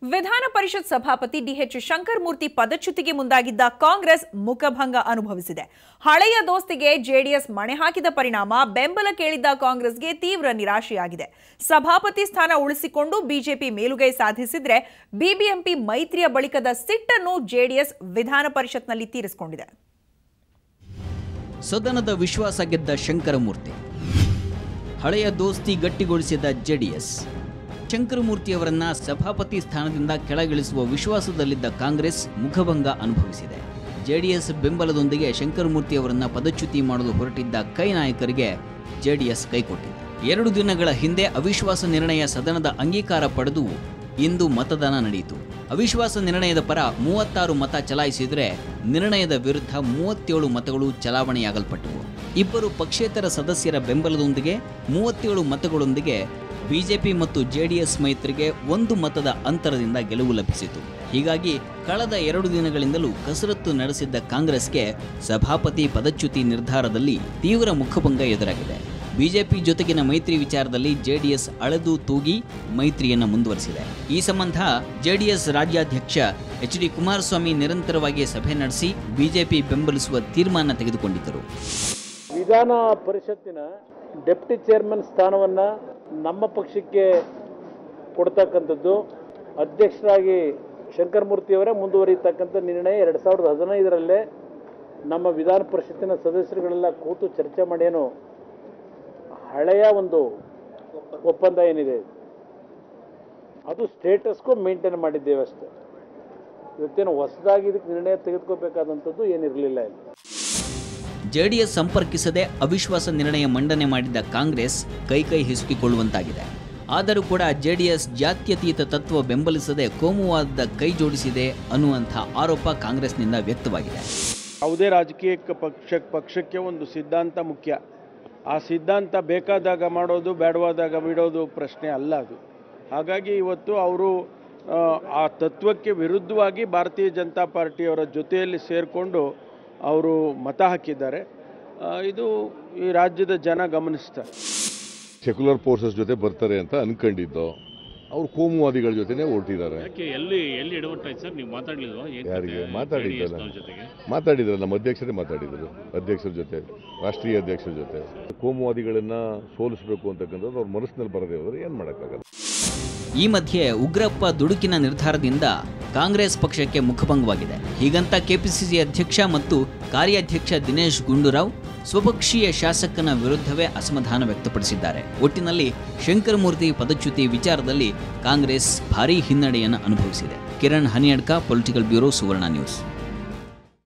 ವಿಧಾನ ಪರಿಷತ್ ಸಭಾಪತಿ ಡಿಎಚ್ ಶಂಕರಮೂರ್ತಿ ಪದಚ್ಯುತಿಗೆ ಮುಂದಾಗಿದ್ದ ಕಾಂಗ್ರೆಸ್ ಮುಖಭಂಗ ಅನುಭವಿಸಿದೆ. ಹಳೆಯ ದೋಸ್ತಿಗೆ ಜೆಡಿಎಸ್ ಮಣೆ ಹಾಕಿದ ಪರಿಣಾಮ ಬೆಂಬಲ ಕೇಳಿದ್ದ ಕಾಂಗ್ರೆಸ್ಗೆ ತೀವ್ರ ನಿರಾಶೆಯಾಗಿದೆ. ಸಭಾಪತಿ ಸ್ಥಾನ ಉಳಿಸಿಕೊಂಡು ಬಿಜೆಪಿ ಮೇಲುಗೈ ಸಾಧಿಸಿದ್ರೆ ಬಿಬಿಎಂಪಿ ಮೈತ್ರಿಯ ಬಳಿಕದ ಸಿಟ್ಟನ್ನು ಜೆಡಿಎಸ್ ವಿಧಾನ ಪರಿಷತ್ನಲ್ಲಿ ತೀರಿಸಿಕೊಂಡಿದೆ. ಸದನದ ವಿಶ್ವಾಸ ಗೆದ್ದ ಶಂಕರಮೂರ್ತಿ, ಹಳೆಯ ದೋಸ್ತಿ ಗಟ್ಟಿಗೊಳಿಸಿದ ಜೆಡಿಎಸ್. ಶಂಕರಮೂರ್ತಿ ಅವರನ್ನ ಸಭಾಪತಿ ಸ್ಥಾನದಿಂದ ಕೆಳಗಿಳಿಸುವ ವಿಶ್ವಾಸದಲ್ಲಿದ್ದ ಕಾಂಗ್ರೆಸ್ ಮುಖಭಂಗ ಅನುಭವಿಸಿದೆ. ಜೆಡಿಎಸ್ ಬೆಂಬಲದೊಂದಿಗೆ ಶಂಕರಮೂರ್ತಿ ಅವರನ್ನ ಪದಚ್ಯುತಿ ಮಾಡಲು ಹೊರಟಿದ್ದ ಕೈ ನಾಯಕರಿಗೆ ಜೆಡಿಎಸ್ ಕೈಕೊಟ್ಟಿದೆ. 2 ದಿನಗಳ ಹಿಂದೆ ಅವಿಶ್ವಾಸ ನಿರ್ಣಯ ಸದನದ ಅಂಗೀಕಾರ ಪಡೆದು ಇಂದು ಮತದಾನ ನಡೆಯಿತು. ಅವಿಶ್ವಾಸ ನಿರ್ಣಯದ ಪರ 36 ಮತ ಚಲಾಯಿಸಿದರೆ ನಿರ್ಣಯದ ವಿರುದ್ಧ 37 ಮತಗಳು ಚಲಾವಣೆಯಾಗಲ್ಪಟ್ಟವು. 2 ಪಕ್ಷೇತರ ಸದಸ್ಯರ ಬೆಂಬಲದೊಂದಿಗೆ 37 ಮತಗಳೊಂದಿಗೆ ಬಿಜೆಪಿ ಮತ್ತು ಜೆಡಿಎಸ್ ಮೈತ್ರಿಗೆ 1 ಮತದ ಅಂತರದಿಂದ ಗೆಲುವು ಲಭಿಸಿತು. ಹೀಗಾಗಿ ಕಳೆದ 2 ದಿನಗಳಿಂದಲೂ ಕಸರತ್ತು ನಡೆಸಿದ್ದ ಕಾಂಗ್ರೆಸ್ಗೆ ಸಭಾಪತಿ ಪದಚ್ಯುತಿ ನಿರ್ಧಾರದಲ್ಲಿ ತೀವ್ರ ಮುಖಭಂಗ ಎದುರಾಗಿದೆ. ಬಿಜೆಪಿ ಜೊತೆಗಿನ ಮೈತ್ರಿ ವಿಚಾರದಲ್ಲಿ ಜೆಡಿಎಸ್ ಅಳೆದು ತೂಗಿ ಮೈತ್ರಿಯನ್ನು ಮುಂದುವರೆಸಿದೆ. ಈ ಸಂಬಂಧ ಜೆಡಿಎಸ್ ರಾಜ್ಯಾಧ್ಯಕ್ಷ ಎಚ್.ಡಿ. ಕುಮಾರಸ್ವಾಮಿ ನಿರಂತರವಾಗಿ ಸಭೆ ನಡೆಸಿ ಬಿಜೆಪಿ ಬೆಂಬಲಿಸುವ ತೀರ್ಮಾನ ತೆಗೆದುಕೊಂಡಿದ್ದರು. ವಿಧಾನ ಪರಿಷತ್ತಿನ ಡೆಪ್ಟಿ ಚೇರ್ಮನ್ ಸ್ಥಾನವನ್ನು ನಮ್ಮ ಪಕ್ಷಕ್ಕೆ ಕೊಡ್ತಕ್ಕಂಥದ್ದು ಅಧ್ಯಕ್ಷರಾಗಿ ಶಂಕರಮೂರ್ತಿಯವರೇ ಮುಂದುವರಿಯತಕ್ಕಂಥ ನಿರ್ಣಯ 2015ರಲ್ಲೇ ನಮ್ಮ ವಿಧಾನ ಪರಿಷತ್ತಿನ ಸದಸ್ಯರುಗಳೆಲ್ಲ ಕೂತು ಚರ್ಚೆ ಮಾಡಿ ಏನು ಹಳೆಯ ಒಂದು ಒಪ್ಪಂದ ಏನಿದೆ ಅದು ಸ್ಟೇಟಸ್ಗೂ ಮೇಂಟೈನ್ ಮಾಡಿದ್ದೇವೆ ಅಷ್ಟೇ. ಇವತ್ತೇನು ಹೊಸದಾಗಿ ಇದಕ್ಕೆ ನಿರ್ಣಯ ತೆಗೆದುಕೋಬೇಕಾದಂಥದ್ದು ಏನಿರಲಿಲ್ಲ. ಇಲ್ಲಿ ಜೆಡಿಎಸ್ ಸಂಪರ್ಕಿಸದೆ ಅವಿಶ್ವಾಸ ನಿರ್ಣಯ ಮಂಡನೆ ಮಾಡಿದ್ದ ಕಾಂಗ್ರೆಸ್ ಕೈ ಹಿಸುಕಿಕೊಳ್ಳುವಂತಾಗಿದೆ. ಆದರೂ ಕೂಡ ಜೆಡಿಎಸ್ ಜಾತ್ಯತೀತ ತತ್ವ ಬೆಂಬಲಿಸದೆ ಕೋಮುವಾದದ ಕೈ ಜೋಡಿಸಿದೆ ಅನ್ನುವಂಥ ಆರೋಪ ಕಾಂಗ್ರೆಸ್ನಿಂದ ವ್ಯಕ್ತವಾಗಿದೆ. ಯಾವುದೇ ರಾಜಕೀಯ ಪಕ್ಷಕ್ಕೆ ಒಂದು ಸಿದ್ಧಾಂತ ಮುಖ್ಯ. ಆ ಸಿದ್ಧಾಂತ ಬೇಕಾದಾಗ ಮಾಡೋದು, ಬೇಡವಾದಾಗ ಬಿಡೋದು ಪ್ರಶ್ನೆ ಅಲ್ಲ ಅದು. ಹಾಗಾಗಿ ಇವತ್ತು ಅವರು ಆ ತತ್ವಕ್ಕೆ ವಿರುದ್ಧವಾಗಿ ಭಾರತೀಯ ಜನತಾ ಪಾರ್ಟಿಯವರ ಜೊತೆಯಲ್ಲಿ ಸೇರಿಕೊಂಡು ಅವರು ಮತ ಹಾಕಿದ್ದಾರೆ. ಇದು ಈ ರಾಜ್ಯದ ಜನ ಗಮನಿಸ್ತಾರೆ. ಸೆಕ್ಯುಲರ್ ಫೋರ್ಸಸ್ ಜೊತೆ ಬರ್ತಾರೆ ಅಂತ ಅನ್ಕೊಂಡಿದ್ದು ಅವ್ರು ಕೋಮುವಾದಿಗಳ ಜೊತೆನೇ ಹೊರಟಿದ್ದಾರೆ. ಯಾರಿಗೆ ಮಾತಾಡಿದ್ರು? ನಮ್ಮ ಅಧ್ಯಕ್ಷರೇ ಮಾತಾಡಿದರು. ಅಧ್ಯಕ್ಷರ ಜೊತೆ, ರಾಷ್ಟ್ರೀಯ ಅಧ್ಯಕ್ಷರ ಜೊತೆ ಕೋಮುವಾದಿಗಳನ್ನ ಸೋಲಿಸಬೇಕು ಅಂತಕ್ಕಂಥದ್ದು ಅವ್ರ ಮನಸ್ಸಿನಲ್ಲಿ ಬರದೇ ಹೋದ್ರೆ ಏನು ಮಾಡೋಕ್ಕಾಗಲ್ಲ. ಈ ಮಧ್ಯೆ ಉಗ್ರಪ್ಪ ದುಡುಕಿನ ನಿರ್ಧಾರದಿಂದ ಕಾಂಗ್ರೆಸ್ ಪಕ್ಷಕ್ಕೆ ಮುಖಭಂಗವಾಗಿದೆ. ಹೀಗಂತ ಕೆಪಿಸಿಸಿ ಅಧ್ಯಕ್ಷ ಮತ್ತು ಕಾರ್ಯಾಧ್ಯಕ್ಷ ದಿನೇಶ್ ಗುಂಡೂರಾವ್ ಸ್ವಪಕ್ಷೀಯ ಶಾಸಕನ ವಿರುದ್ಧವೇ ಅಸಮಾಧಾನ ವ್ಯಕ್ತಪಡಿಸಿದ್ದಾರೆ. ಒಟ್ಟಿನಲ್ಲಿ ಶಂಕರಮೂರ್ತಿ ಪದಚ್ಯುತಿ ವಿಚಾರದಲ್ಲಿ ಕಾಂಗ್ರೆಸ್ ಭಾರೀ ಹಿನ್ನಡೆಯನ್ನು ಅನುಭವಿಸಿದೆ. ಕಿರಣ್ ಹನಿಯಡ್ಕ, ಪೊಲಿಟಿಕಲ್ ಬ್ಯೂರೋ, ಸುವರ್ಣ ನ್ಯೂಸ್.